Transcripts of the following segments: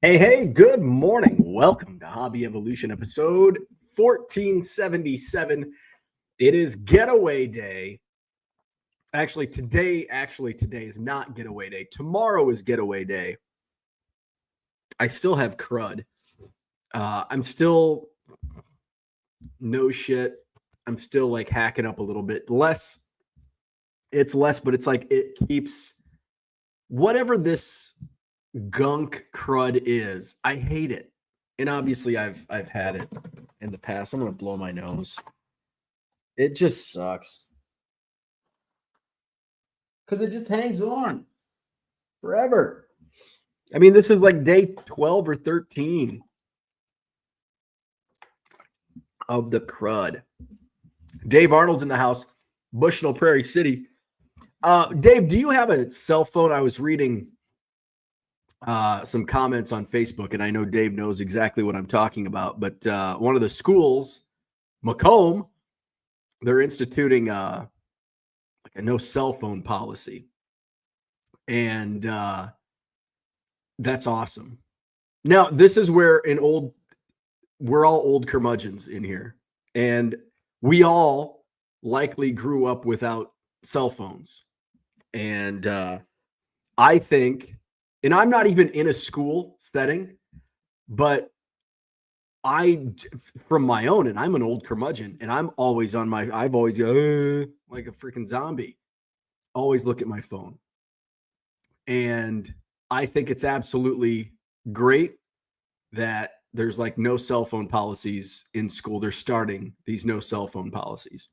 Hey, good morning. Welcome to Hobby Evolution episode 1477. It is Getaway Day. Actually, today is not Getaway Day. Tomorrow is Getaway Day. I still have crud. I'm still no shit. I'm still like hacking up a little bit. Less, but it's like it keeps whatever this gunk crud is. I hate it. And obviously I've had it in the past. I'm going to blow my nose. It just sucks. Cuz it just hangs on forever. I mean, this is like day 12 or 13 of the crud. Dave Arnold's in the house, Bushnell Prairie City. Dave, do you have a cell phone? I was reading some comments on Facebook, and I know Dave knows exactly what I'm talking about, but one of the schools, Macomb, they're instituting like a no cell phone policy. And that's awesome. Now, this is where we're all old curmudgeons in here, and we all likely grew up without cell phones. And I think, and I'm not even in a school setting, but from my own, and I'm an old curmudgeon, and I've always like a freaking zombie, always look at my phone. And I think it's absolutely great that there's like no cell phone policies in school. They're starting these no cell phone policies.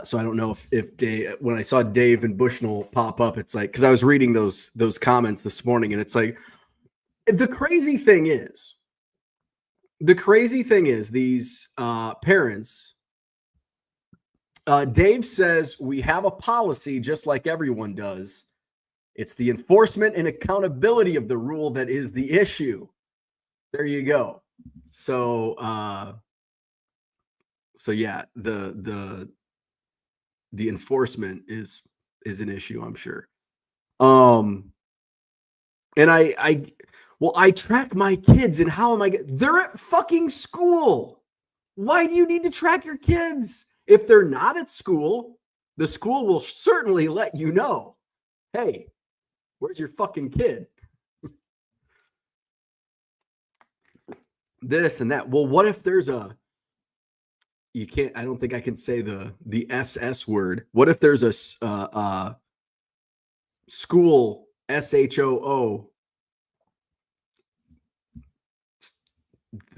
So I don't know if Dave, when I saw Dave and Bushnell pop up, it's like, because I was reading those comments this morning, and it's like, the crazy thing is these parents. Dave says we have a policy just like everyone does. It's the enforcement and accountability of the rule that is the issue. There you go. So yeah, the enforcement is an issue, I'm sure. And I track my kids, and how am I they're at fucking school. Why do you need to track your kids? If they're not at school, the school will certainly let you know, hey, where's your fucking kid? This and that. Well, what if there's I don't think I can say the SS word. What if there's a school SHOO?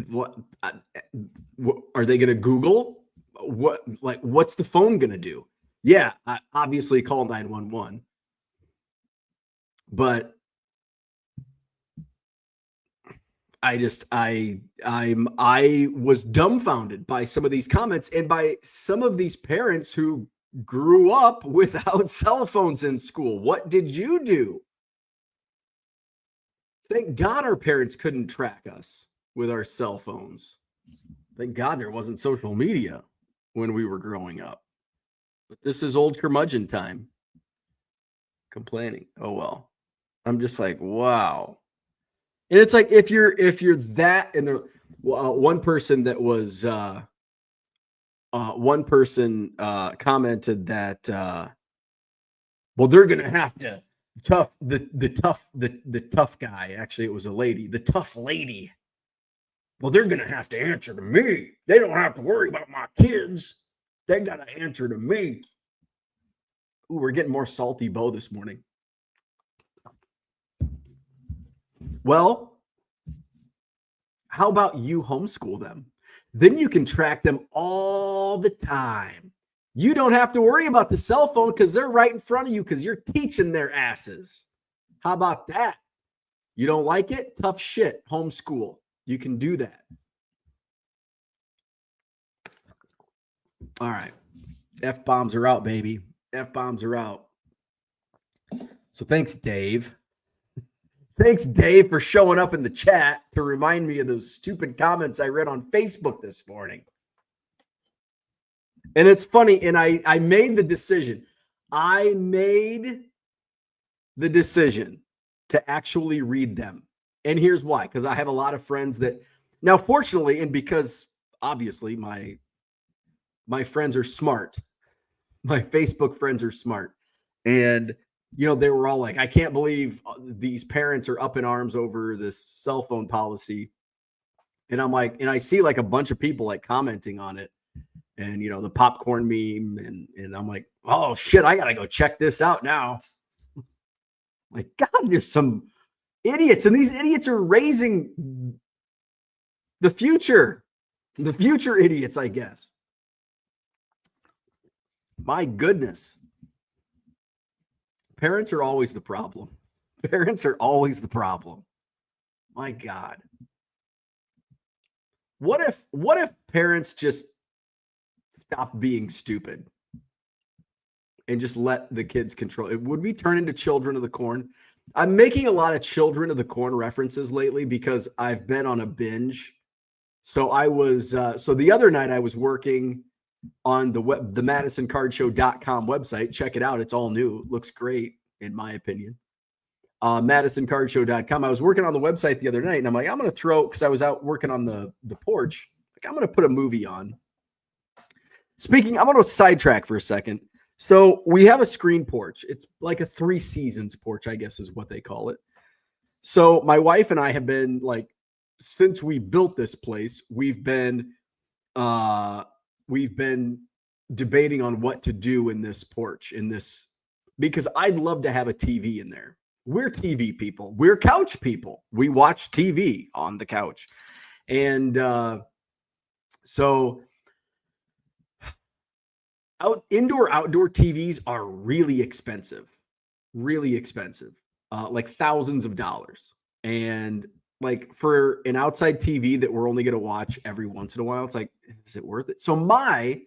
What are they going to Google? What's the phone going to do? Yeah, obviously call 911. But I was dumbfounded by some of these comments and by some of these parents who grew up without cell phones in school. What did you do? Thank God our parents couldn't track us with our cell phones. Thank God there wasn't social media when we were growing up. But this is old curmudgeon time. Complaining. Oh well. I'm just like, wow. And it's like if you're that, and there, one person that was commented that well, they're gonna have to the tough guy. Actually, it was a lady, the tough lady. Well, they're gonna have to answer to me. They don't have to worry about my kids. They gotta answer to me. Ooh, we're getting more salty Bo this morning. Well, how about you homeschool them? Then you can track them all the time. You don't have to worry about the cell phone because they're right in front of you because you're teaching their asses. How about that? You don't like it? Tough shit. Homeschool. You can do that. All right. F-bombs are out, baby. F-bombs are out. So thanks, Dave. Thanks, Dave, for showing up in the chat to remind me of those stupid comments I read on Facebook this morning. And it's funny, and I made the decision. to actually read them. And here's why, because I have a lot of friends that now, fortunately, and because obviously my friends are smart, my Facebook friends are smart. And they were all like, I can't believe these parents are up in arms over this cell phone policy. And I'm like, and I see like a bunch of people like commenting on it and, the popcorn meme. And I'm like, oh shit, I got to go check this out now. Like, God, there's some idiots, and these idiots are raising the future idiots, I guess. My goodness. Parents are always the problem. Parents are always the problem. My God. What if parents just stop being stupid and just let the kids control it? Would we turn into Children of the Corn? I'm making a lot of Children of the Corn references lately because I've been on a binge. So I was so the other night I was working on the MadisonCardShow.com website. Check it out. It's all new. It looks great, in my opinion. MadisonCardShow.com. I was working on the website the other night, and I'm like, I'm going to throw, because I was out working on the porch. Like, I'm going to put a movie on. Speaking, I'm going to sidetrack for a second. So we have a screen porch. It's like a 3 seasons porch, I guess is what they call it. So my wife and I have been like, since we built this place, we've been debating on what to do in this porch, because I'd love to have a TV in there. We're TV people. We're couch people. We watch TV on the couch. And so indoor-outdoor TVs are really expensive, like thousands of dollars. And like for an outside TV that we're only going to watch every once in a while, it's like, is it worth it? So my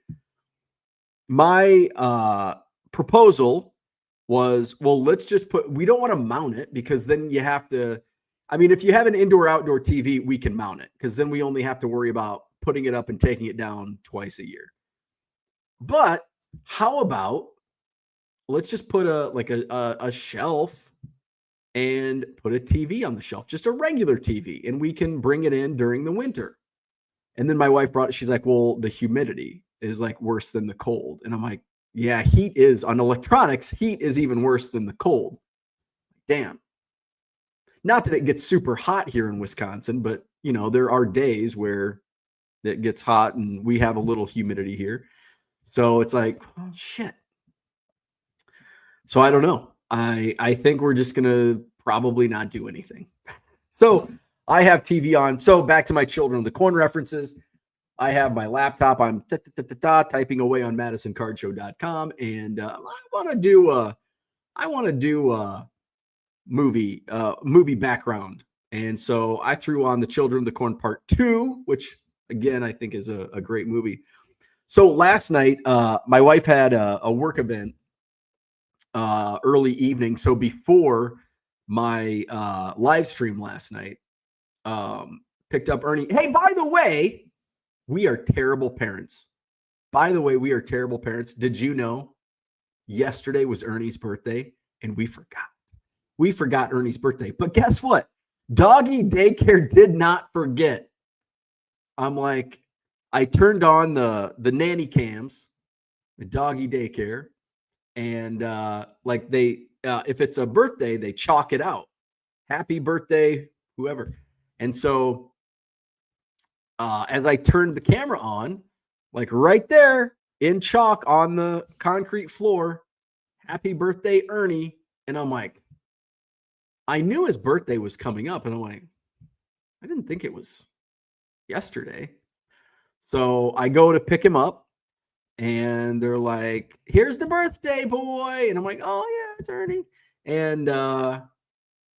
proposal was, well, let's just we don't want to mount it because then you have to, if you have an indoor-outdoor TV, we can mount it because then we only have to worry about putting it up and taking it down twice a year. But how about let's just put a shelf and put a TV on the shelf, just a regular TV, and we can bring it in during the winter. And then my wife she's like, well, the humidity is like worse than the cold. And I'm like, yeah, heat is on electronics. Heat is even worse than the cold. Damn. Not that it gets super hot here in Wisconsin, but there are days where it gets hot and we have a little humidity here. So it's like, oh, shit. So I don't know. I think we're just going to probably not do anything. So I have TV on. So back to my Children of the Corn references. I have my laptop. I'm typing away on MadisonCardShow.com, and I want to do a movie background. And so I threw on the Children of the Corn Part 2, which again I think is a great movie. So last night, my wife had a work event early evening. So before my live stream last night, picked up Ernie. Hey, by the way, we are terrible parents. Did you know yesterday was Ernie's birthday and we forgot? We forgot Ernie's birthday. But guess what? Doggy daycare did not forget. I'm like, I turned on the nanny cams, the doggy daycare, and like if it's a birthday, they chalk it out. Happy birthday, whoever. And so as I turned the camera on, like right there in chalk on the concrete floor, happy birthday, Ernie. And I'm like, I knew his birthday was coming up. And I'm like, I didn't think it was yesterday. So I go to pick him up and they're like, here's the birthday boy. And I'm like, oh yeah, it's Ernie. And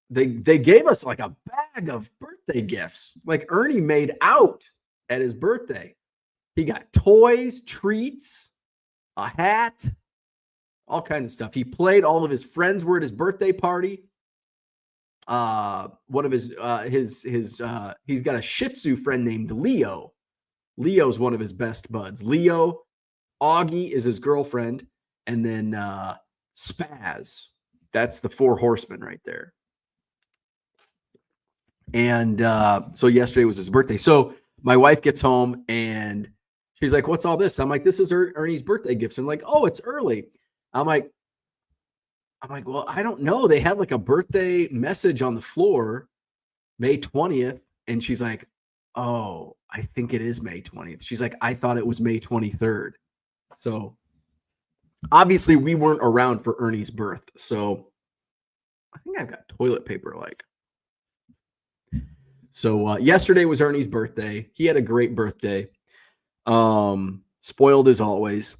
they gave us like a bag of birthday gifts. Like Ernie made out at his birthday. He got toys, treats, a hat, all kinds of stuff. He played. All of his friends were at his birthday party. One of his he's got a Shih Tzu friend named Leo. Leo's one of his best buds. Leo, Augie is his girlfriend, and then Spaz. That's the 4 horsemen right there. And so yesterday was his birthday. So my wife gets home and she's like, "What's all this?" I'm like, "This is Ernie's birthday gifts." And like, "Oh, it's early." I'm like, "Well, I don't know. They had like a birthday message on the floor, May 20th." And she's like, "Oh, I think it is May 20th." She's like, "I thought it was May 23rd." So obviously we weren't around for Ernie's birth. So I think I've got toilet paper like. So yesterday was Ernie's birthday. He had a great birthday. Spoiled as always.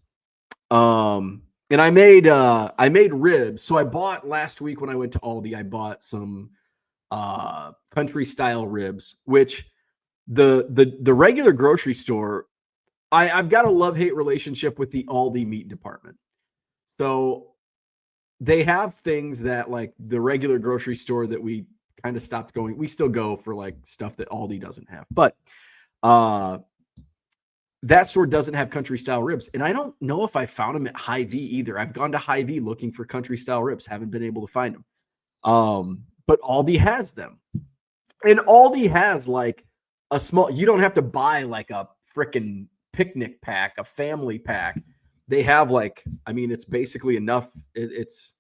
And I made ribs. So I bought last week when I went to Aldi, I bought some country style ribs, which the regular grocery store, I've got a love-hate relationship with the Aldi meat department. So they have things that like the regular grocery store that we kind of stopped going. We still go for like stuff that Aldi doesn't have. But that store doesn't have country style ribs. And I don't know if I found them at Hy-Vee either. I've gone to Hy-Vee looking for country style ribs, haven't been able to find them. But Aldi has them. And Aldi has like a small, you don't have to buy like a freaking picnic pack, a family pack. They have like, I mean, it's basically enough. It's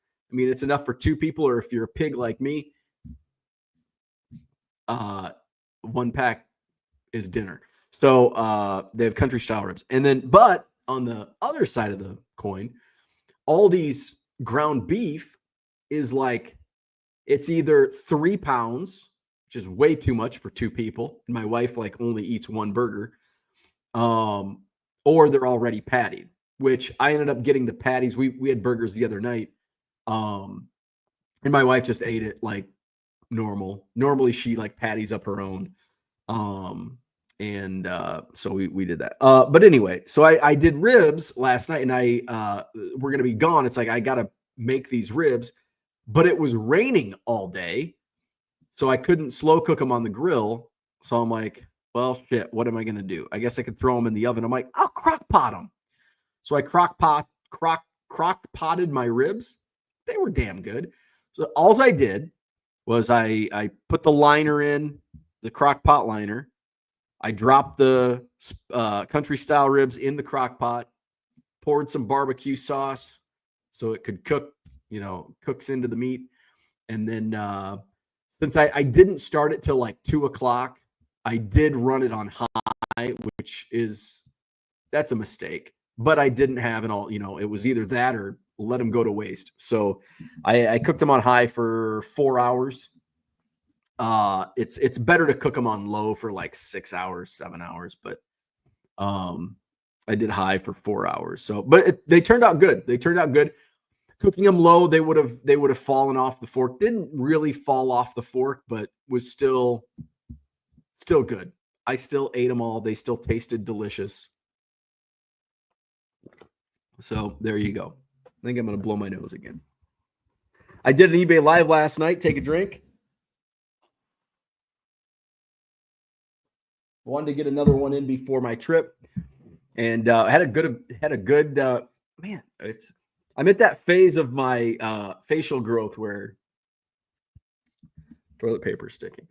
enough for two people, or if you're a pig like me, one pack is dinner. So they have country style ribs. And then, but on the other side of the coin, Aldi's ground beef is like, it's either 3 pounds, which is way too much for two people. And my wife like only eats one burger. Or they're already pattied, which I ended up getting the patties. We had burgers the other night. And my wife just ate it like normal. Normally she like patties up her own. So we did that. But anyway, so I did ribs last night, and we're going to be gone. It's like, I got to make these ribs, but it was raining all day. So I couldn't slow cook them on the grill. So I'm like, well, shit, what am I going to do? I guess I could throw them in the oven. I'm like, I'll crock pot them. So I crock potted my ribs. They were damn good. So all I did was I put the liner in, the crock pot liner. I dropped the country style ribs in the crock pot, poured some barbecue sauce so it could cook, cooks into the meat. And then since I didn't start it till like 2:00, I did run it on high, that's a mistake. But I didn't have it all, it was either that or let them go to waste. So I cooked them on high for 4 hours. It's better to cook them on low for like 6 hours, 7 hours, but I did high for 4 hours. So, but they turned out good. Cooking them low, they would have fallen off the fork. Didn't really fall off the fork, but was still good. I still ate them all. They still tasted delicious. So there you go. I think I'm going to blow my nose again. I did an eBay Live last night. Take a drink. Wanted to get another one in before my trip, and had a good man. I'm at that phase of my facial growth where toilet paper is sticking.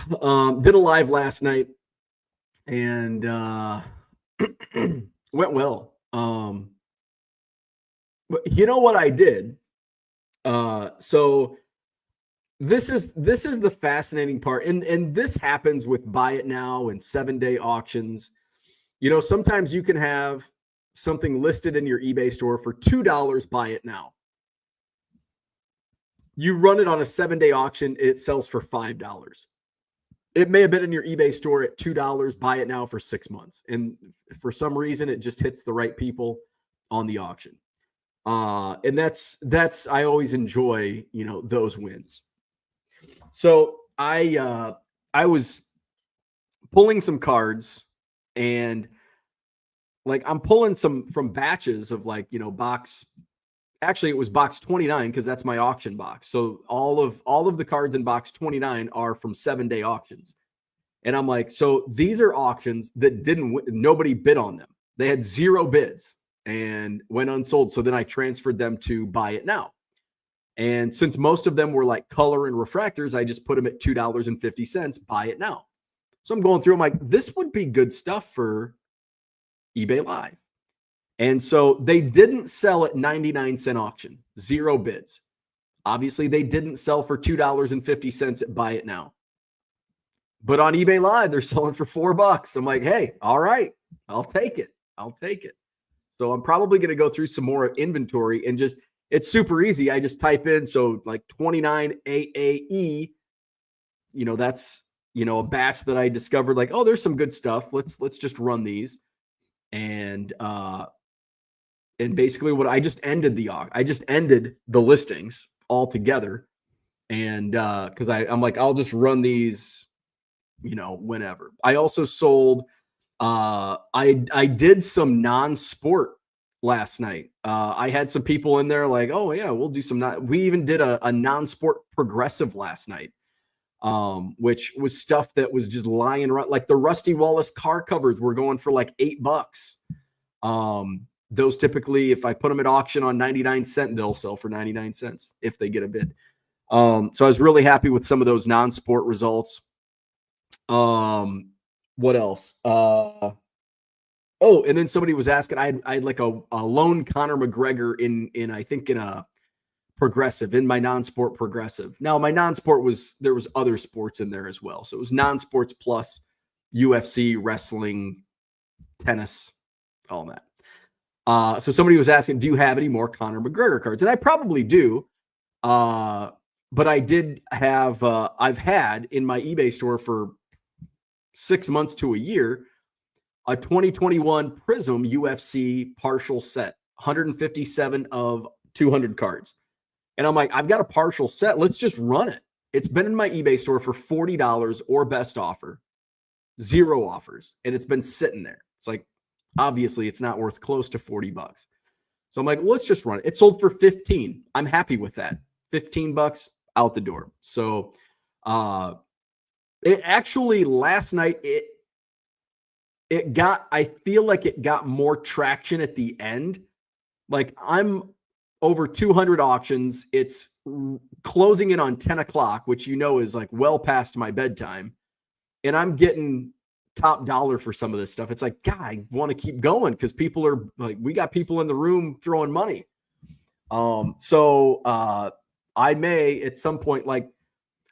Did a live last night, and went well. But you know what I did? So this is the fascinating part, and this happens with Buy It Now and 7-day auctions. Sometimes you can have something listed in your eBay store for $2, Buy It Now. You run it on a 7-day auction, it sells for $5. It may have been in your eBay store at $2, Buy It Now for 6 months. And for some reason, it just hits the right people on the auction. And that's I always enjoy, those wins. So I was pulling some cards, and like I'm pulling some from batches of like, box. Actually, it was box 29 because that's my auction box. So all of the cards in box 29 are from 7-day auctions. And I'm like, so these are auctions that nobody bid on them. They had 0 bids and went unsold. So then I transferred them to Buy It Now. And since most of them were like color and refractors, I just put them at $2.50. Buy it now. So I'm going through, I'm like, this would be good stuff for eBay Live. And so they didn't sell at 99-cent auction, 0 bids. Obviously, they didn't sell for $2.50 at buy it now. But on eBay Live, they're selling for $4. I'm like, hey, all right, I'll take it. I'll take it. So I'm probably going to go through some more inventory and just, it's super easy. I just type in, so like 29 AAE, that's, a batch that I discovered, like, oh, there's some good stuff. Let's just run these. And basically what I just ended the listings altogether. And because I'm like, I'll just run these, whenever. I also sold, I did some non-sport last night. I had some people in there like, oh yeah, we'll do some, we even did a non-sport progressive last night, which was stuff that was just lying around. Like the Rusty Wallace car covers were going for like $8. Those typically, if I put them at auction on 99-cent, they'll sell for 99 cents if they get a bid. So I was really happy with some of those non-sport results. What else? And then somebody was asking, I had like a lone Conor McGregor in I think in a progressive, in my non-sport progressive. Now my non-sport there was other sports in there as well. So it was non-sports plus UFC, wrestling, tennis, all that. So somebody was asking, do you have any more Conor McGregor cards? And I probably do. But I did have, I've had in my eBay store for 6 months to a year, a 2021 Prism UFC partial set, 157 of 200 cards. And I'm like, I've got a partial set. Let's just run it. It's been in my eBay store for $40 or best offer, 0 offers. And it's been sitting there. It's like, obviously it's not worth close to $40. So I'm like, well, let's just run it. It sold for 15. I'm happy with that. $15 out the door. So, it actually last night, I feel like it got more traction at the end. Like I'm over 200 auctions. It's closing in on 10 o'clock, which is like well past my bedtime. And I'm getting top dollar for some of this stuff. It's like, God, I want to keep going because people are like, we got people in the room throwing money. So I may at some point, like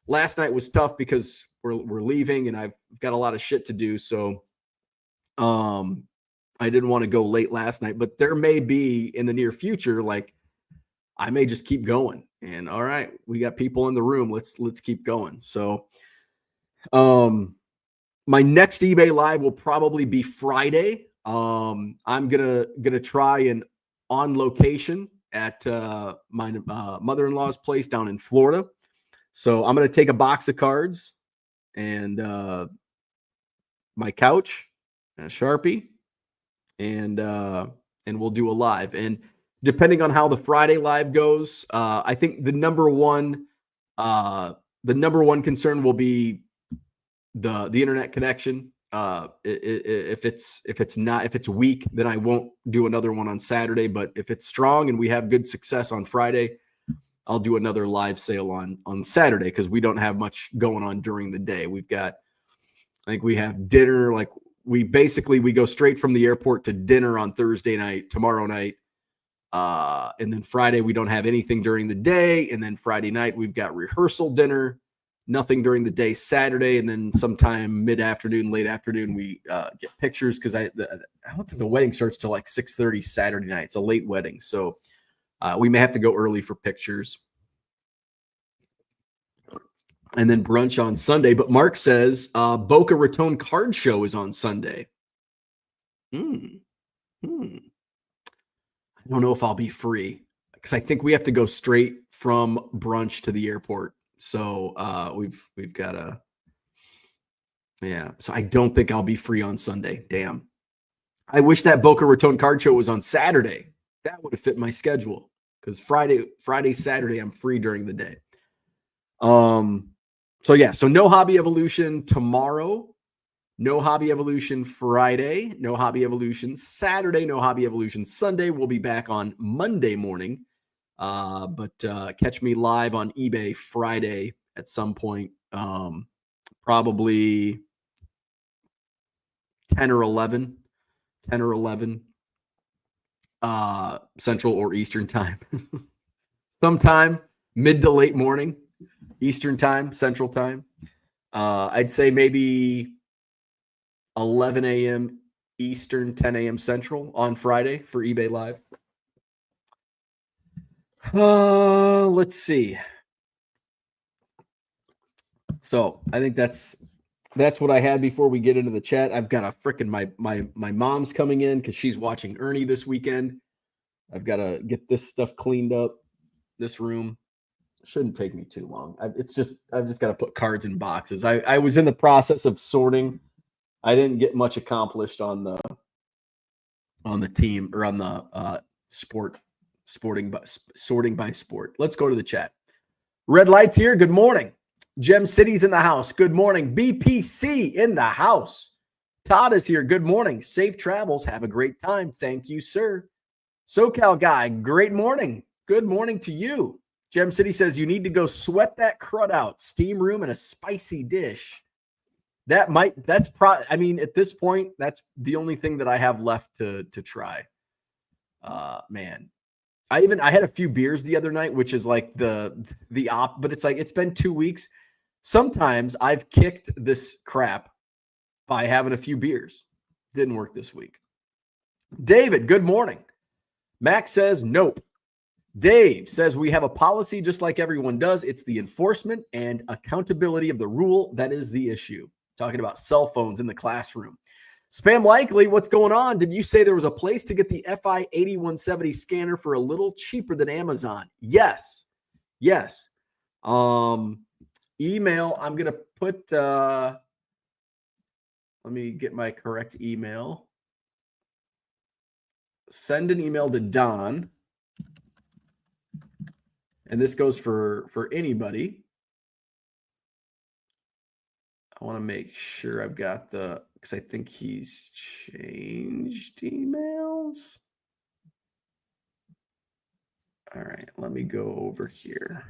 last night was tough because we're leaving and I've got a lot of shit to do. So I didn't want to go late last night, but there may be in the near future, like I may just keep going and all right, we got people in the room. Let's keep going. So, my next eBay Live will probably be Friday. I'm gonna try and on location at my mother-in-law's place down in Florida. So I'm gonna take a box of cards and my couch and a Sharpie, and we'll do a live. And depending on how the Friday live goes, I think the number one concern will be the internet connection. If it's weak, then I won't do another one on Saturday. But if it's strong and we have good success on Friday, I'll do another live sale on Saturday because we don't have much going on during the day. I think we have dinner. Like we go straight from the airport to dinner on Thursday night, tomorrow night. And then Friday, we don't have anything during the day. And then Friday night, we've got rehearsal dinner. Nothing during the day Saturday, and then sometime mid-afternoon, late afternoon, we get pictures because I don't think the wedding starts till like 6:30 Saturday night. It's a late wedding, so we may have to go early for pictures. And then brunch on Sunday. But Mark says Boca Raton Card Show is on Sunday. I don't know if I'll be free because I think we have to go straight from brunch to the airport. So we've got so I don't think I'll be free on Sunday. Damn. I wish that Boca Raton Card Show was on Saturday. That would have fit my schedule because Friday, Saturday, I'm free during the day. So no Hobby Evolution tomorrow, no Hobby Evolution Friday, no Hobby Evolution Saturday, no Hobby Evolution Sunday. We'll be back on Monday morning. But catch me live on eBay Friday at some point, probably 10 or 11 Central or Eastern time. Sometime mid to late morning Eastern time, Central time. I'd say maybe 11 a.m. Eastern, 10 a.m. Central on Friday for eBay Live. Let's see. So I think that's what I had before we get into the chat. I've got a freaking my mom's coming in because she's watching Ernie this weekend. I've got to get this stuff cleaned up. This room shouldn't take me too long. I've just got to put cards in boxes. I was in the process of sorting. I didn't get much accomplished on the team or on the sorting by sport. Let's go to the chat. Red Lights here. Good morning. Gem City's in the house. Good morning. BPC in the house. Todd is here. Good morning. Safe travels. Have a great time. Thank you, sir. SoCal guy. Great morning. Good morning to you. Gem City says you need to go sweat that crud out. Steam room and a spicy dish. At this point, that's the only thing that I have left to try. Man. I had a few beers the other night, which is like the but it's like, it's been 2 weeks. Sometimes I've kicked this crap by having a few beers. Didn't work this week. David, good morning. Max says, nope. Dave says we have a policy just like everyone does. It's the enforcement and accountability of the rule that is the issue. Talking about cell phones in the classroom. Spam Likely, what's going on? Did you say there was a place to get the FI 8170 scanner for a little cheaper than Amazon? Yes. Email, I'm going to put, let me get my correct email. Send an email to Don. And this goes for anybody. I want to make sure I've got because I think he's changed emails. All right, let me go over here.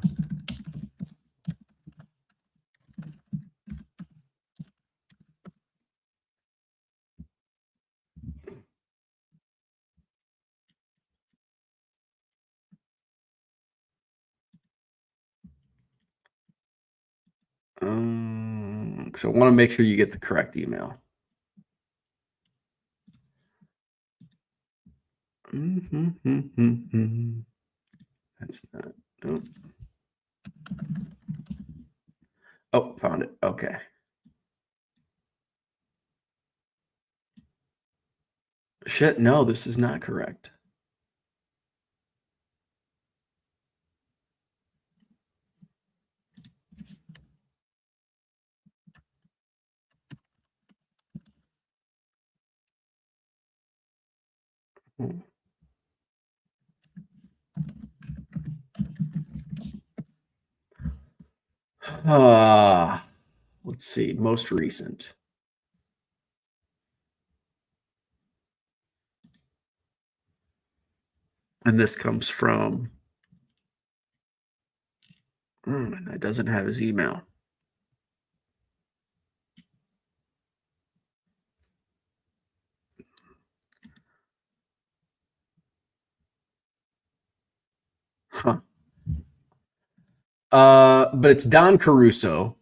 So I want to make sure you get the correct email. That's not. Nope. Oh, found it. Okay. Shit, no, this is not correct. Let's see. Most recent. And this comes from. And it doesn't have his email. Huh. But it's Don Caruso,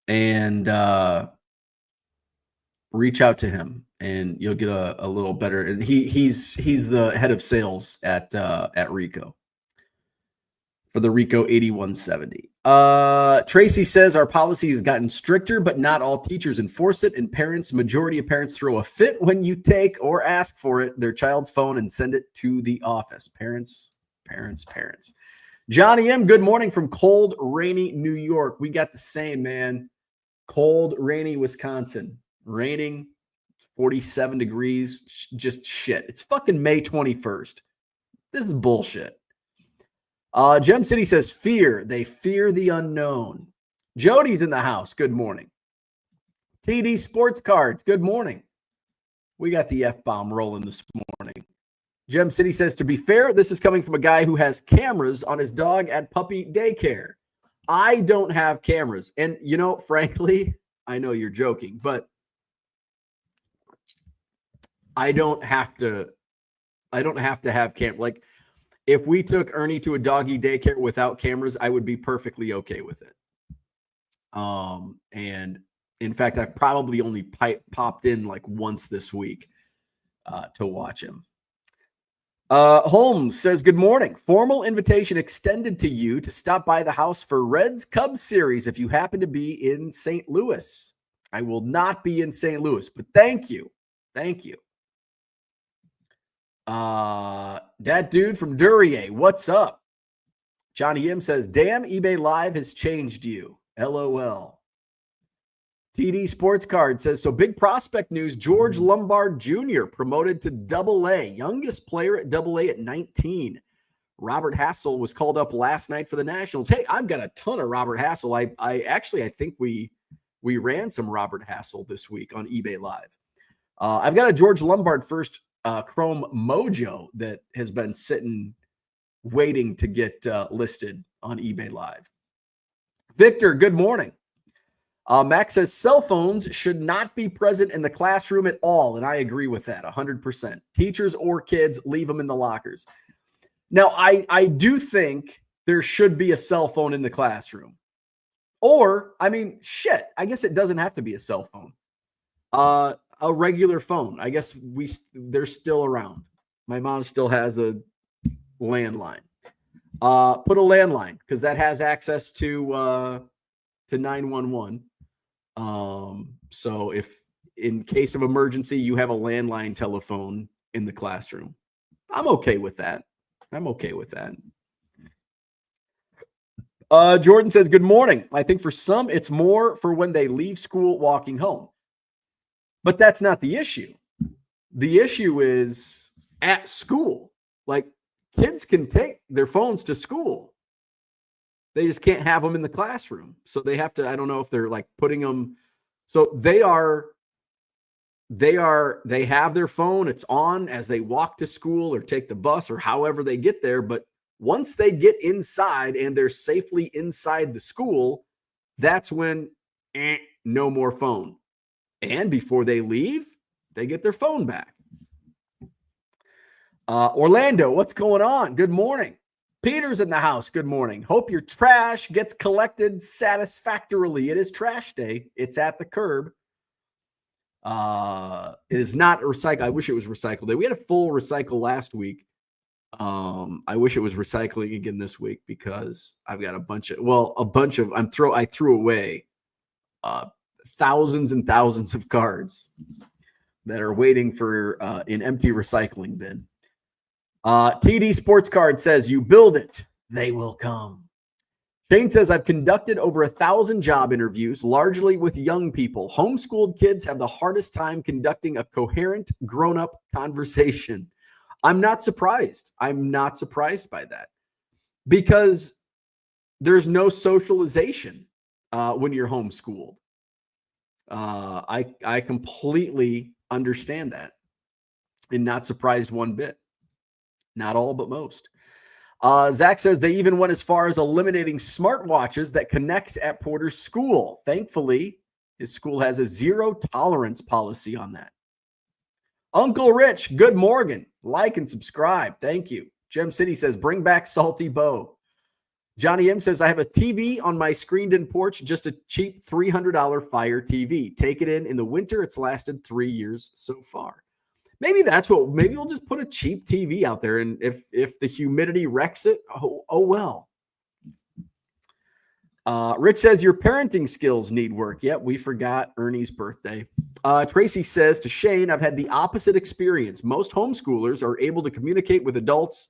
and reach out to him, and you'll get a little better. And he's the head of sales at Rico for the Rico 8170. Tracy says our policy has gotten stricter, but not all teachers enforce it, and majority of parents throw a fit when you take or ask for it, their child's phone, and send it to the office. Parents. Johnny M, good morning from cold, rainy New York. We got the same, man. Cold, rainy Wisconsin. Raining, 47 degrees, just shit. It's fucking May 21st. This is bullshit. Gem City says fear. They fear the unknown. Jody's in the house. Good morning. TD Sports Cards. Good morning. We got the F-bomb rolling this morning. Gem City says, to be fair, this is coming from a guy who has cameras on his dog at puppy daycare. I don't have cameras. And, frankly, I know you're joking, but I don't have to have camera. Like, if we took Ernie to a doggy daycare without cameras, I would be perfectly okay with it. And in fact, I've probably only popped in like once this week to watch him. Holmes says, good morning. Formal invitation extended to you to stop by the house for Reds Cubs series if you happen to be in St. Louis. I will not be in St. Louis, but thank you. Thank you. That dude from Duryea, what's up? Johnny M says, damn, eBay Live has changed you. LOL. TD Sports Card says, so big prospect news. George Lombard Jr. promoted to AA, youngest player at AA at 19. Robert Hassel was called up last night for the Nationals. Hey, I've got a ton of Robert Hassel. I think we ran some Robert Hassel this week on eBay Live. I've got a George Lombard first Chrome Mojo that has been sitting waiting to get listed on eBay Live. Victor, good morning. Max says cell phones should not be present in the classroom at all, and I agree with that 100%. Teachers or kids, leave them in the lockers. Now, I do think there should be a cell phone in the classroom. Or, I guess it doesn't have to be a cell phone. A regular phone. I guess they're still around. My mom still has a landline. Put a landline, because that has access to 911. So if in case of emergency, you have a landline telephone in the classroom, I'm okay with that. Jordan says, good morning. I think for some, it's more for when they leave school walking home, but that's not the issue. The issue is at school. Like, kids can take their phones to school. They just can't have them in the classroom. So they have to, I don't know if they're like putting them. So they have their phone. It's on as they walk to school or take the bus or however they get there. But once they get inside and they're safely inside the school, that's when no more phone. And before they leave, they get their phone back. Orlando, what's going on? Good morning. Peter's in the house. Good morning. Hope your trash gets collected satisfactorily. It is trash day. It's at the curb. It is not recycle. I wish it was recycle day. We had a full recycle last week. I wish it was recycling again this week, because I've got I threw away thousands and thousands of cards that are waiting for an empty recycling bin. TD Sports Card says, you build it, they will come. Shane says, I've conducted over 1,000 job interviews, largely with young people. Homeschooled kids have the hardest time conducting a coherent, grown-up conversation. I'm not surprised. I'm not surprised by that, because there's no socialization when you're homeschooled. I completely understand that, and not surprised one bit. Not all, but most. Zach says they even went as far as eliminating smartwatches that connect at Porter's school. Thankfully, his school has a zero tolerance policy on that. Uncle Rich, good morning. Like and subscribe. Thank you. Gem City says, bring back Salty Bo. Johnny M says, I have a TV on my screened-in porch, just a cheap $300 Fire TV. Take it in the winter. It's lasted 3 years so far. Maybe we'll just put a cheap TV out there, and if the humidity wrecks it, oh well. Rich says your parenting skills need work. Yep, we forgot Ernie's birthday. Tracy says to Shane, I've had the opposite experience. Most homeschoolers are able to communicate with adults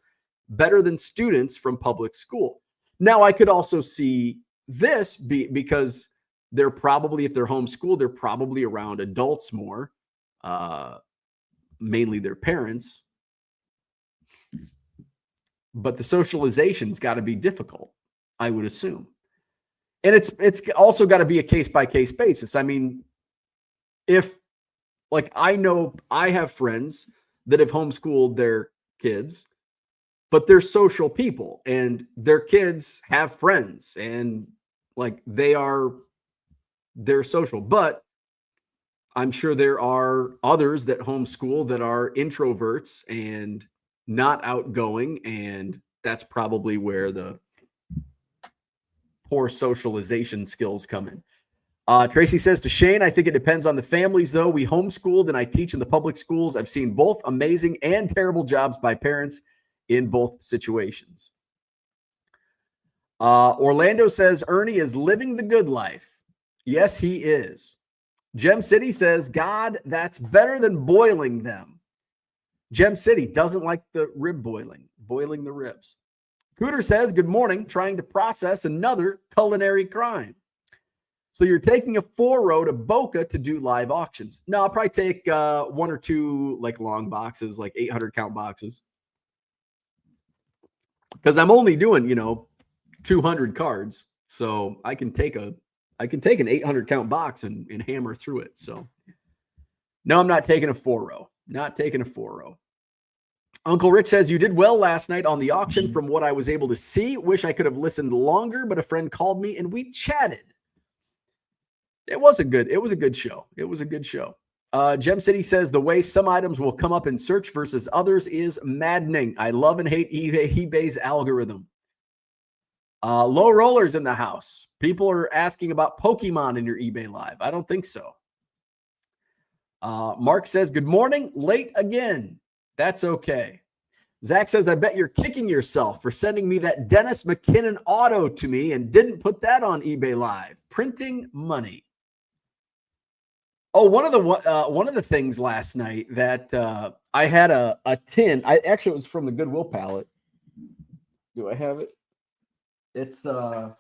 better than students from public school. Now, I could also see this because they're probably, if they're homeschooled, they're probably around adults more. Mainly their parents, but the socialization's got to be difficult, I would assume. And it's also got to be a case-by-case basis. I mean, if, like, I know I have friends that have homeschooled their kids, but they're social people and their kids have friends and like they're social. But I'm sure there are others that homeschool that are introverts and not outgoing, and that's probably where the poor socialization skills come in. Tracy says to Shane, I think it depends on the families, though. We homeschooled and I teach in the public schools. I've seen both amazing and terrible jobs by parents in both situations. Orlando says Ernie is living the good life. Yes, he is. Gem City says, God, that's better than boiling them. Gem City doesn't like the rib boiling the ribs. Cooter says, good morning, trying to process another culinary crime. So you're taking a 4-row to Boca to do live auctions. No, I'll probably take 1 or 2 like long boxes, like 800 count boxes. Because I'm only doing, 200 cards. So I can take an 800 count box and hammer through it. So no, I'm not taking a 4-row. Not taking a 4-row. Uncle Rich says, you did well last night on the auction from what I was able to see. Wish I could have listened longer, but a friend called me and we chatted. It was a good show. It was a good show. Gem City says the way some items will come up in search versus others is maddening. I love and hate eBay's algorithm. Low rollers in the house. People are asking about Pokemon in your eBay live. I don't think so. Mark says, good morning. Late again. That's okay. Zach says, I bet you're kicking yourself for sending me that Dennis McKinnon auto to me and didn't put that on eBay live. Printing money. Oh, one of the things last night that I had a tin. It was from the Goodwill pallet. Do I have it? It's a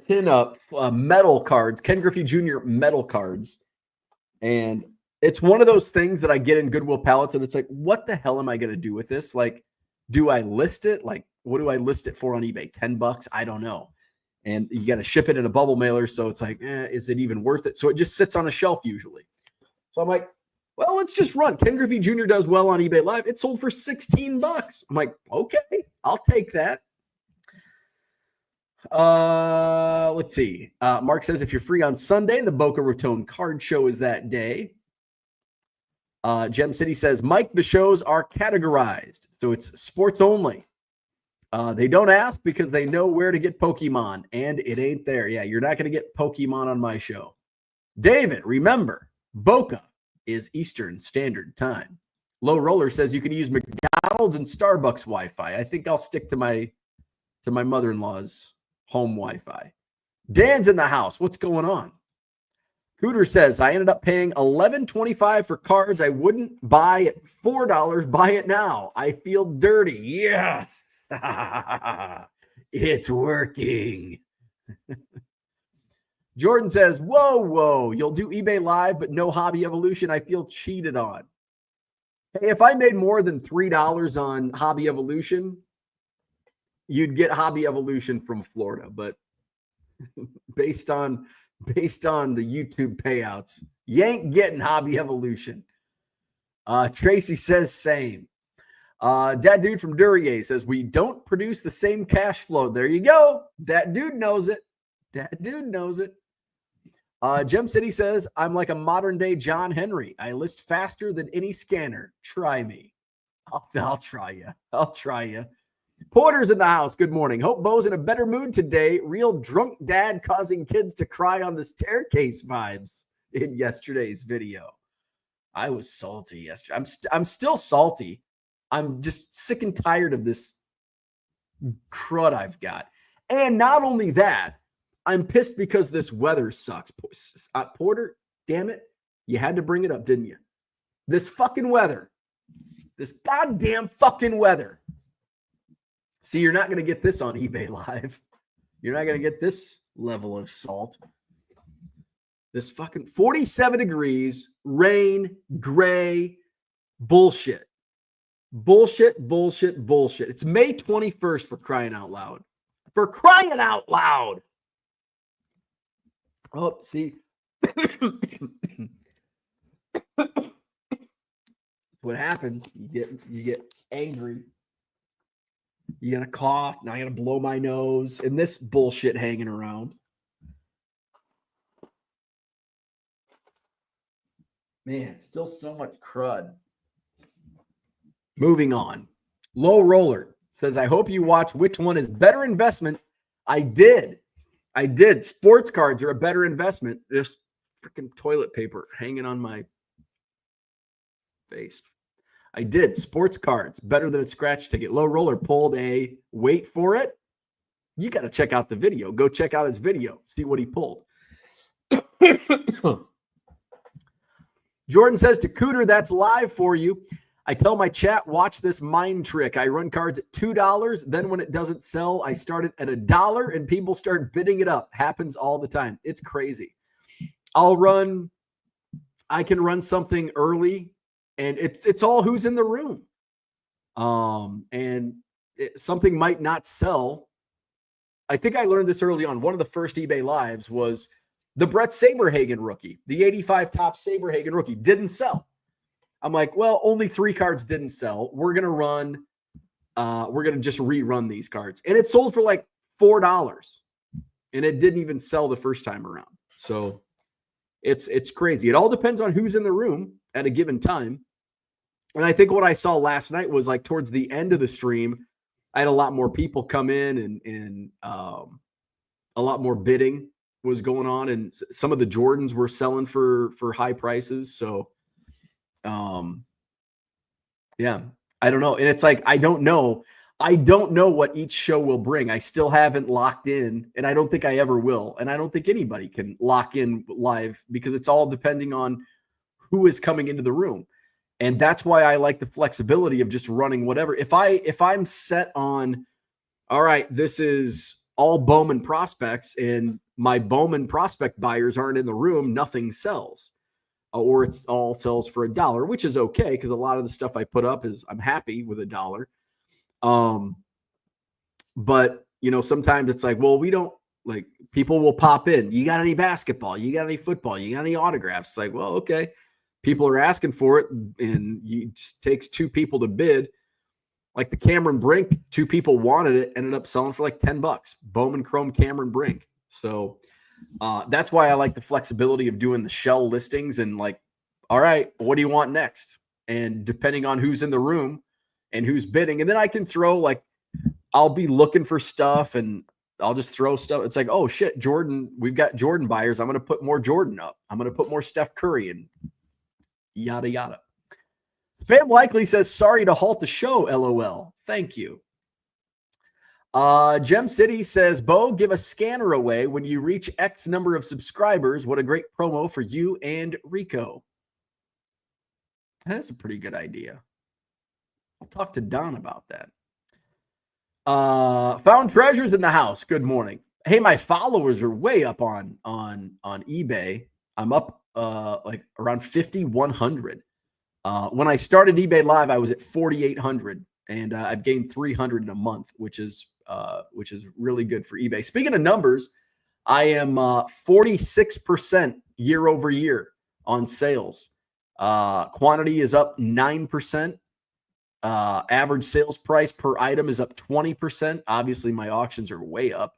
tin of metal cards, Ken Griffey Jr. metal cards, and it's one of those things that I get in Goodwill pallets, and it's like, what the hell am I going to do with this? Like, do I list it? Like, what do I list it for on eBay? $10? I don't know. And you got to ship it in a bubble mailer. So it's like, is it even worth it? So it just sits on a shelf usually. So I'm like, well, let's just run. Ken Griffey Jr. does well on eBay Live. It sold for $16. I'm like, okay, I'll take that. Let's see. Mark says, if you're free on Sunday, the Boca Raton card show is that day. Gem City says, Mike, the shows are categorized. So it's sports only. They don't ask because they know where to get Pokemon, and it ain't there. Yeah, you're not going to get Pokemon on my show. David, remember, Boca is Eastern Standard Time. Low Roller says you can use McDonald's and Starbucks Wi-Fi. I think I'll stick to my mother-in-law's home Wi-Fi. Dan's in the house. What's going on? Cooter says, I ended up paying $11.25 for cards I wouldn't buy at $4. Buy it now. I feel dirty. Yes. It's working. Jordan says, whoa. You'll do eBay Live, but no Hobby Evolution. I feel cheated on. Hey, if I made more than $3 on Hobby Evolution, you'd get Hobby Evolution from Florida. But based on the YouTube payouts, you ain't getting Hobby Evolution. Tracy says same. That dude from Duryea says we don't produce the same cash flow. There you go. That dude knows it. Gem City says I'm like a modern day John Henry. I list faster than any scanner. Try me. I'll try you. Porter's in the house. Good morning. Hope Bo's in a better mood today. Real drunk dad causing kids to cry on the staircase vibes in yesterday's video. I was salty yesterday. I'm still salty. I'm just sick and tired of this crud I've got. And not only that, I'm pissed because this weather sucks. Porter, damn it. You had to bring it up, didn't you? This fucking weather. This goddamn fucking weather. See, you're not going to get this on eBay Live. You're not going to get this level of salt. This fucking 47 degrees, rain, gray, bullshit. Bullshit. It's May 21st for crying out loud. Oh, see. what happens? You get angry. You got to cough. Now I got to blow my nose, and this bullshit hanging around. Man, still so much crud. Moving on. Low Roller says, I hope you watch Which One is Better Investment. I did. Sports cards are a better investment. This freaking toilet paper hanging on my face. I did. Sports cards, better than a scratch ticket. Low Roller pulled a, wait for it. You got to check out the video. Go check out his video. See what he pulled. Jordan says to Cooter, that's live for you. I tell my chat, watch this mind trick. I run cards at $2. Then when it doesn't sell, I start it at $1 and people start bidding it up. Happens all the time. It's crazy. I can run something early and it's all who's in the room. Something might not sell. I think I learned this early on. One of the first eBay lives was the Brett Saberhagen rookie, the 85 top Saberhagen rookie didn't sell. I'm like, well, only 3 cards didn't sell. We're going to just rerun these cards. And it sold for like $4 and it didn't even sell the first time around. So it's crazy. It all depends on who's in the room at a given time. And I think what I saw last night was like towards the end of the stream, I had a lot more people come in and a lot more bidding was going on. And some of the Jordans were selling for high prices. So, yeah, I don't know. And it's like, I don't know what each show will bring. I still haven't locked in and I don't think I ever will. And I don't think anybody can lock in live because it's all depending on who is coming into the room. And that's why I like the flexibility of just running whatever. If I'm set on, all right, this is all Bowman prospects and my Bowman prospect buyers aren't in the room, nothing sells. Or it's all sells for $1, which is okay because a lot of the stuff I put up is I'm happy with $1. But sometimes it's like, well, we don't like people will pop in. You got any basketball? You got any football? You got any autographs? It's like, well, okay. People are asking for it, and it just takes 2 people to bid. Like the Cameron Brink, 2 people wanted it, ended up selling for like $10. Bowman Chrome Cameron Brink. So that's why I like the flexibility of doing the shell listings and like, all right, what do you want next? And depending on who's in the room and who's bidding, and then I can throw like, I'll be looking for stuff and I'll just throw stuff. It's like, oh shit, Jordan, we've got Jordan buyers. I'm going to put more Jordan up. I'm going to put more Steph Curry and yada, yada. Spam Likely says, sorry to halt the show, LOL. Thank you. Gem City says, Bo, give a scanner away when you reach X number of subscribers. What a great promo for you and Rico. That's a pretty good idea. I'll talk to Don about that. Found treasures in the house. Good morning. Hey, my followers are way up on eBay. I'm up like around 5,100. When I started eBay Live, I was at 4,800, and I've gained 300 in a month, which is really good for eBay. Speaking of numbers, I am 46% year over year on sales. Quantity is up 9%. Average sales price per item is up 20%. Obviously, my auctions are way up.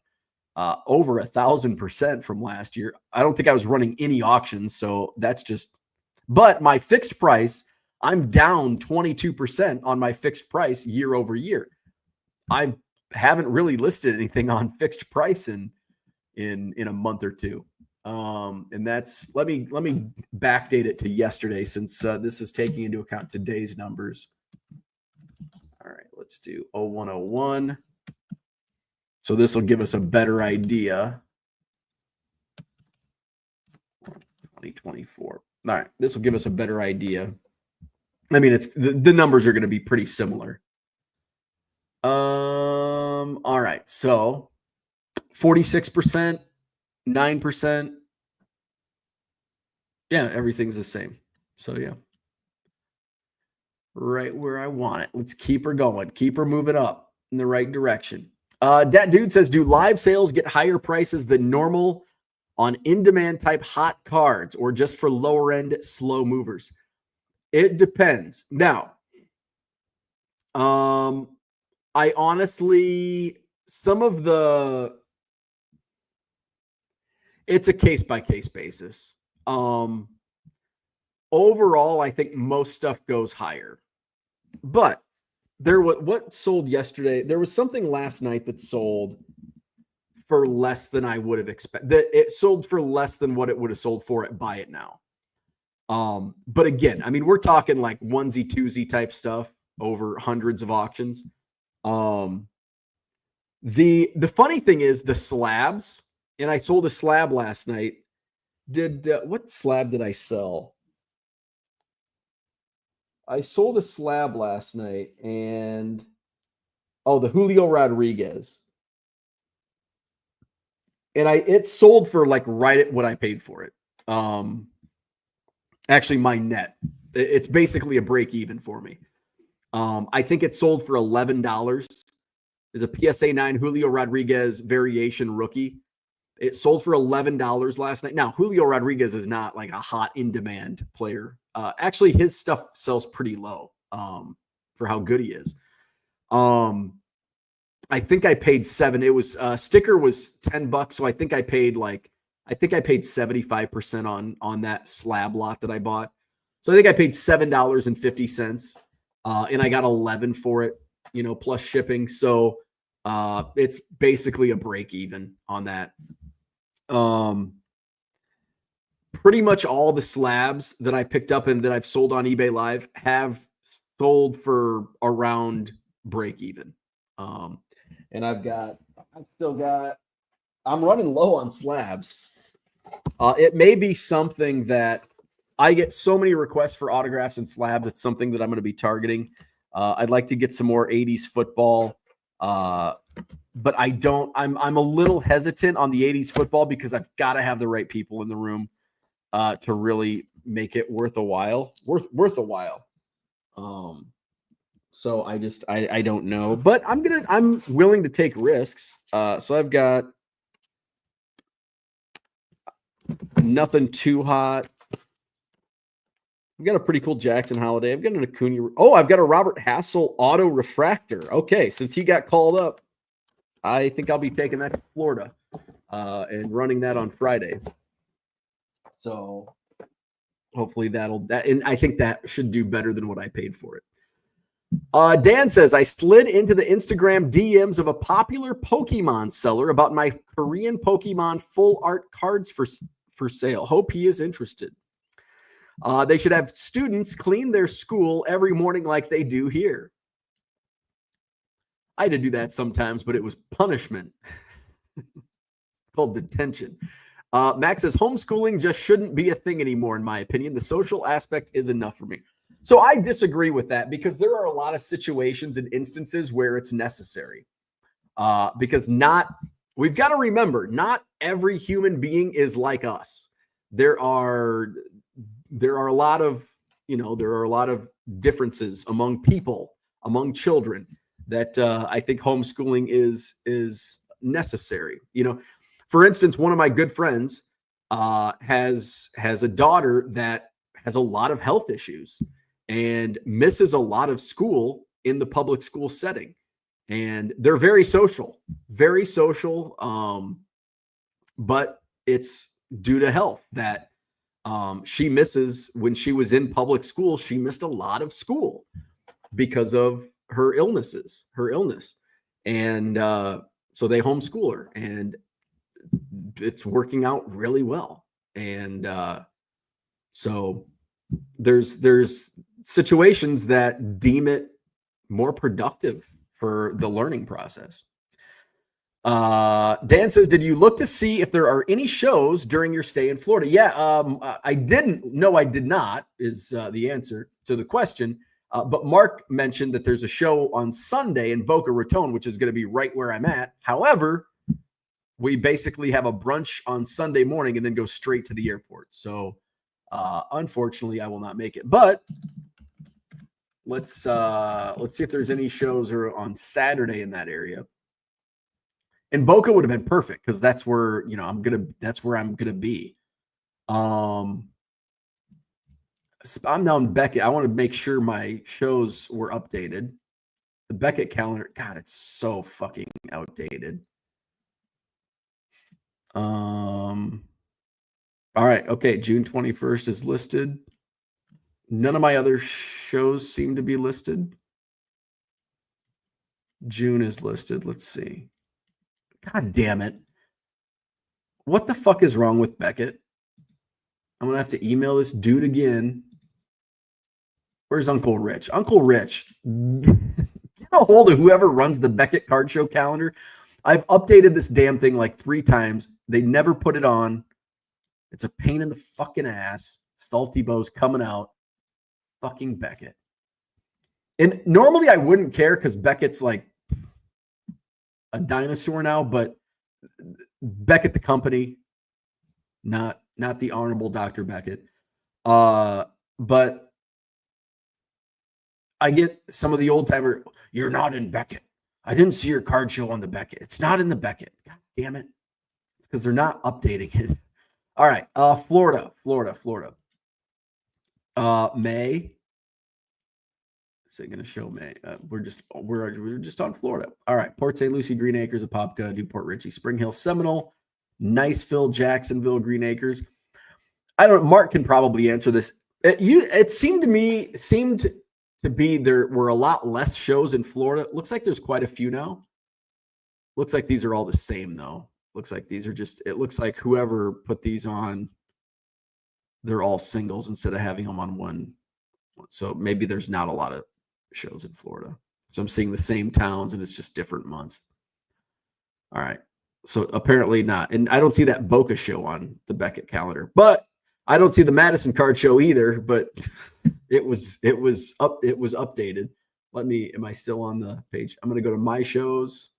Over 1,000% from last year. I don't think I was running any auctions, so that's just. But my fixed price, I'm down 22% on my fixed price year over year. I haven't really listed anything on fixed price in a month or two, and that's let me backdate it to yesterday since this is taking into account today's numbers. All right, let's do 0101. So this will give us a better idea. 2024. All right, this will give us a better idea. I mean, it's the numbers are going to be pretty similar. All right, so 46%, 9%. Yeah, everything's the same. So yeah, right where I want it. Let's keep her going. Keep her moving up in the right direction. Dat Dude says, do live sales get higher prices than normal on in-demand type hot cards or just for lower end slow movers? It depends. Now, I honestly, some of it's a case by case basis. Overall, I think most stuff goes higher, but there was what sold yesterday. There was something last night that sold for less than I would have expected. It sold for less than what it would have sold for at Buy It Now. But again, I mean, we're talking like onesie twosie type stuff over hundreds of auctions. The funny thing is the slabs, and I sold a slab last night. What slab did I sell? I sold a slab last night, and the Julio Rodriguez. And it sold for like right at what I paid for it. Actually, my net. It's basically a break even for me. I think it sold for $11. Is a PSA 9 Julio Rodriguez variation rookie. It sold for $11 last night. Now, Julio Rodriguez is not like a hot in-demand player. Actually, his stuff sells pretty low for how good he is. I think I paid $7. It was sticker was $10, so I think I paid 75% on that slab lot that I bought. So I think I paid $7.50, and I got 11 for it, plus shipping. So it's basically a break even on that. Pretty much all the slabs that I picked up and that I've sold on eBay Live have sold for around break even. And I'm running low on slabs. It may be something that I get so many requests for autographs and slabs. It's something that I'm going to be targeting. I'd like to get some more 80s football. But I'm a little hesitant on the 80s football because I've got to have the right people in the room to really make it worth a while. So I don't know, but I'm willing to take risks. So I've got nothing too hot. I've got a pretty cool Jackson Holiday. I've got an Acuna. Oh, I've got a Robert Hassel auto refractor. Okay, since he got called up, I think I'll be taking that to Florida and running that on Friday. So hopefully and I think that should do better than what I paid for it. Dan says, I slid into the Instagram DMs of a popular Pokemon seller about my Korean Pokemon full art cards for sale. Hope he is interested. They should have students clean their school every morning like they do here. I had to do that sometimes, but it was punishment. Called detention. Max says, homeschooling just shouldn't be a thing anymore, in my opinion. The social aspect is enough for me. So I disagree with that because there are a lot of situations and instances where it's necessary. Because we've got to remember, not every human being is like us. There are a lot of differences among people, among children that I think homeschooling is necessary. For instance, one of my good friends has a daughter that has a lot of health issues and misses a lot of school in the public school setting. And they're very social, but it's due to health that she misses. When she was in public school, she missed a lot of school because of her illness. And so they homeschool her, and it's working out really well. And so there's situations that deem it more productive for the learning process. Dan says, did you look to see if there are any shows during your stay in Florida? Yeah, I didn't. No, I did not, is the answer to the question. But Mark mentioned that there's a show on Sunday in Boca Raton, which is going to be right where I'm at. However, we basically have a brunch on Sunday morning and then go straight to the airport. So unfortunately, I will not make it. But let's see if there's any shows on Saturday in that area. And Boca would have been perfect because that's where I'm gonna be. I'm down Beckett. I want to make sure my shows were updated. The Beckett calendar, God, it's so fucking outdated. All right, okay. June 21st is listed. None of my other shows seem to be listed. June is listed. Let's see. God damn it. What the fuck is wrong with Beckett? I'm going to have to email this dude again. Where's Uncle Rich? Uncle Rich, get a hold of whoever runs the Beckett Card Show calendar. I've updated this damn thing like 3 times. They never put it on. It's a pain in the fucking ass. Salty Bo's coming out. Fucking Beckett. And normally I wouldn't care because Beckett's like a dinosaur now, but Beckett the company, not the Honorable Dr. Beckett. But I get some of the old timer, you're not in Beckett. I didn't see your card show on the Beckett. It's not in the Beckett. God damn it. It's because they're not updating it. All right. Florida. May. Is it going to show May? We're just on Florida. All right. Port St. Lucie, Green Acres, Apopka, Newport Richey, Spring Hill, Seminole, Niceville, Jacksonville, Green Acres. I don't know. Mark can probably answer this. It seemed to be there were a lot less shows in Florida. It looks like there's quite a few now. Looks like these are all the same though. Looks like these are just, it looks like whoever put these on, they're all singles instead of having them on one. So maybe there's not a lot of shows in Florida. So I'm seeing the same towns and it's just different months. All right. So apparently not. And I don't see that Boca show on the Beckett calendar, but I don't see the Madison card show either, but it was updated. Am I still on the page? I'm going to go to my shows.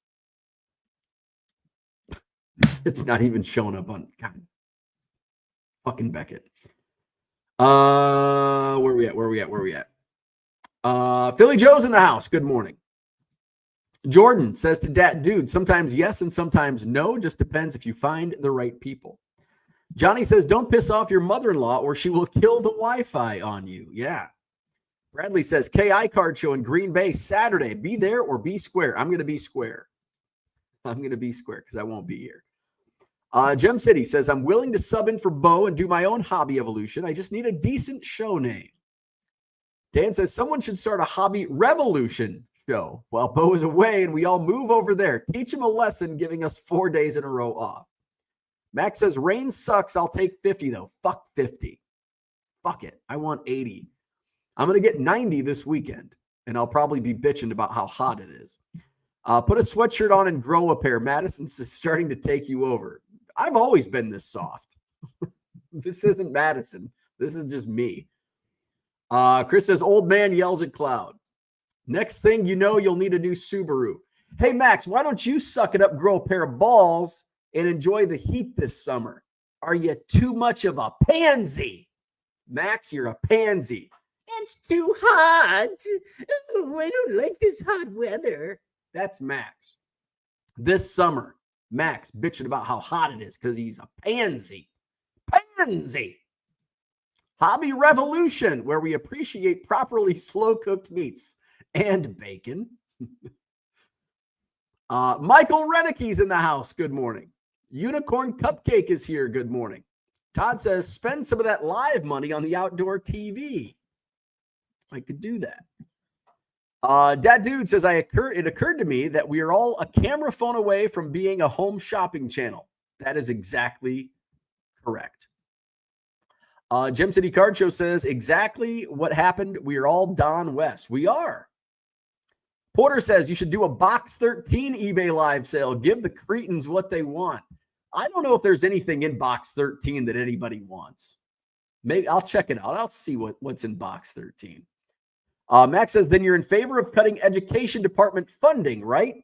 It's not even showing up on God. Fucking Beckett. Where we at? Philly Joe's in the house. Good morning. Jordan says to Dad, dude, sometimes yes and sometimes no. Just depends if you find the right people. Johnny says, don't piss off your mother-in-law or she will kill the Wi-Fi on you. Yeah. Bradley says, KI card show in Green Bay Saturday. Be there or be square. I'm going to be square. Because I won't be here. Gem City says, I'm willing to sub in for Bo and do my own hobby evolution. I just need a decent show name. Dan says, someone should start a hobby revolution show while Bo is away and we all move over there. Teach him a lesson, giving us 4 days in a row off. Max says, rain sucks. I'll take 50, though. Fuck 50. Fuck it. I want 80. I'm going to get 90 this weekend, and I'll probably be bitching about how hot it is. Put a sweatshirt on and grow a pair. Madison's starting to take you over. I've always been this soft. This isn't Madison. This is just me. Chris says, old man yells at cloud. Next thing you know, you'll need a new Subaru. Hey, Max, why don't you suck it up, grow a pair of balls, and enjoy the heat this summer? Are you too much of a pansy? Max, you're a pansy. It's too hot. Oh, I don't like this hot weather. That's Max. This summer, Max bitching about how hot it is because he's a pansy. Pansy. Hobby Revolution, where we appreciate properly slow-cooked meats and bacon. Michael Renicke's in the house. Good morning. Unicorn Cupcake is here. Good morning. Todd says, spend some of that live money on the outdoor TV. I could do that. Dad Dude says, it occurred to me that we are all a camera phone away from being a home shopping channel. That is exactly correct. Gem City Card Show says, exactly what happened. We are all Don West. We are. Porter says, you should do a Box 13 eBay live sale. Give the cretins what they want. I don't know if there's anything in Box 13 that anybody wants. Maybe I'll check it out. I'll see what's in Box 13. Max says, then you're in favor of cutting education department funding, right?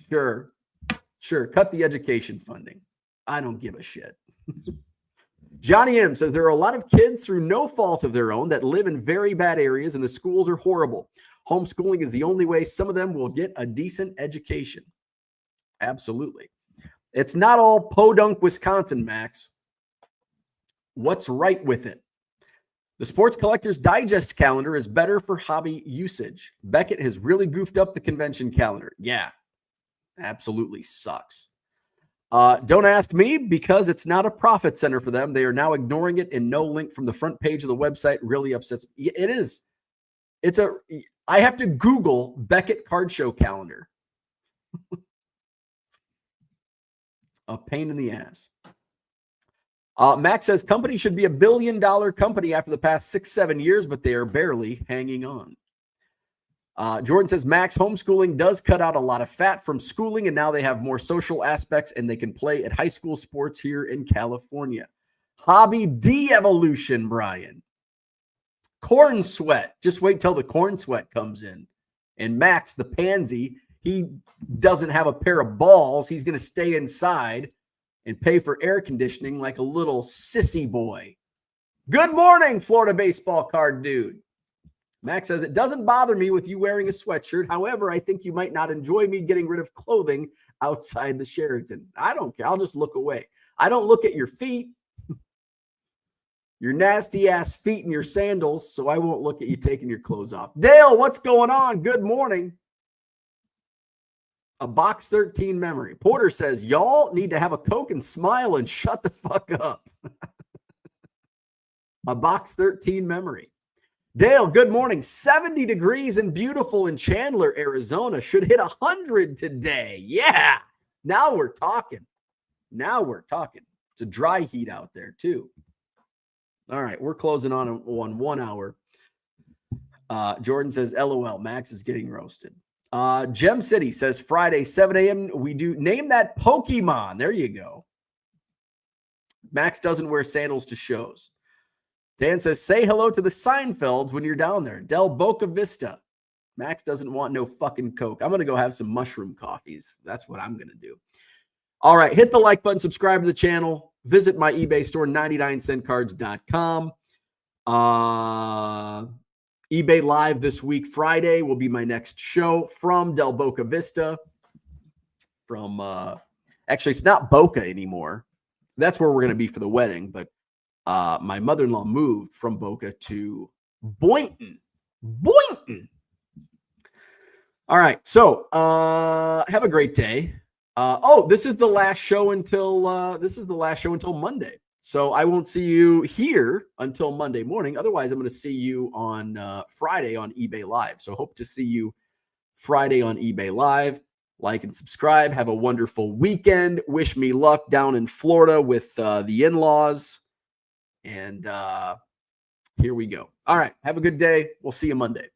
Sure. Cut the education funding. I don't give a shit. Johnny M says, there are a lot of kids through no fault of their own that live in very bad areas and the schools are horrible. Homeschooling is the only way some of them will get a decent education. Absolutely. It's not all podunk Wisconsin, Max. What's right with it? The Sports Collector's Digest calendar is better for hobby usage. Beckett has really goofed up the convention calendar. Yeah, absolutely sucks. Don't ask me because it's not a profit center for them. They are now ignoring it, and no link from the front page of the website really upsets me. It is. I have to Google Beckett Card Show calendar. A pain in the ass. Max says company should be $1 billion company after the past 6-7 years, but they are barely hanging on. Jordan says Max homeschooling does cut out a lot of fat from schooling, and now they have more social aspects and they can play at high school sports here in California. Hobby de-evolution, Brian. Corn sweat. Just wait till the corn sweat comes in. And Max, the pansy, he doesn't have a pair of balls. He's going to stay inside and pay for air conditioning like a little sissy boy. Good morning, Florida baseball card dude. Max says, it doesn't bother me with you wearing a sweatshirt. However, I think you might not enjoy me getting rid of clothing outside the Sheraton. I don't care. I'll just look away. I don't look at your feet, your nasty ass feet and your sandals, so I won't look at you taking your clothes off. Dale, what's going on? Good morning. A box 13 memory. Porter says, y'all need to have a Coke and smile and shut the fuck up. A box 13 memory. Dale, good morning. 70 degrees and beautiful in Chandler, Arizona. Should hit 100 today. Yeah. Now we're talking. It's a dry heat out there too. All right. We're closing on 1 hour. Jordan says, LOL, Max is getting roasted. Gem City says Friday, 7 a.m. We do name that Pokemon. There you go. Max doesn't wear sandals to shows. Dan says, say hello to the Seinfelds when you're down there. Del Boca Vista. Max doesn't want no fucking Coke. I'm going to go have some mushroom coffees. That's what I'm going to do. All right. Hit the like button. Subscribe to the channel. Visit my eBay store, 99centcards.com. eBay Live this week. Friday will be my next show from Del Boca Vista. Actually, it's not Boca anymore. That's where we're going to be for the wedding, but my mother-in-law moved from Boca to Boynton. All right. So have a great day. This is the last show until Monday. So I won't see you here until Monday morning. Otherwise, I'm going to see you on Friday on eBay Live. So hope to see you Friday on eBay Live. Like and subscribe. Have a wonderful weekend. Wish me luck down in Florida with the in-laws. And here we go. All right. Have a good day. We'll see you Monday.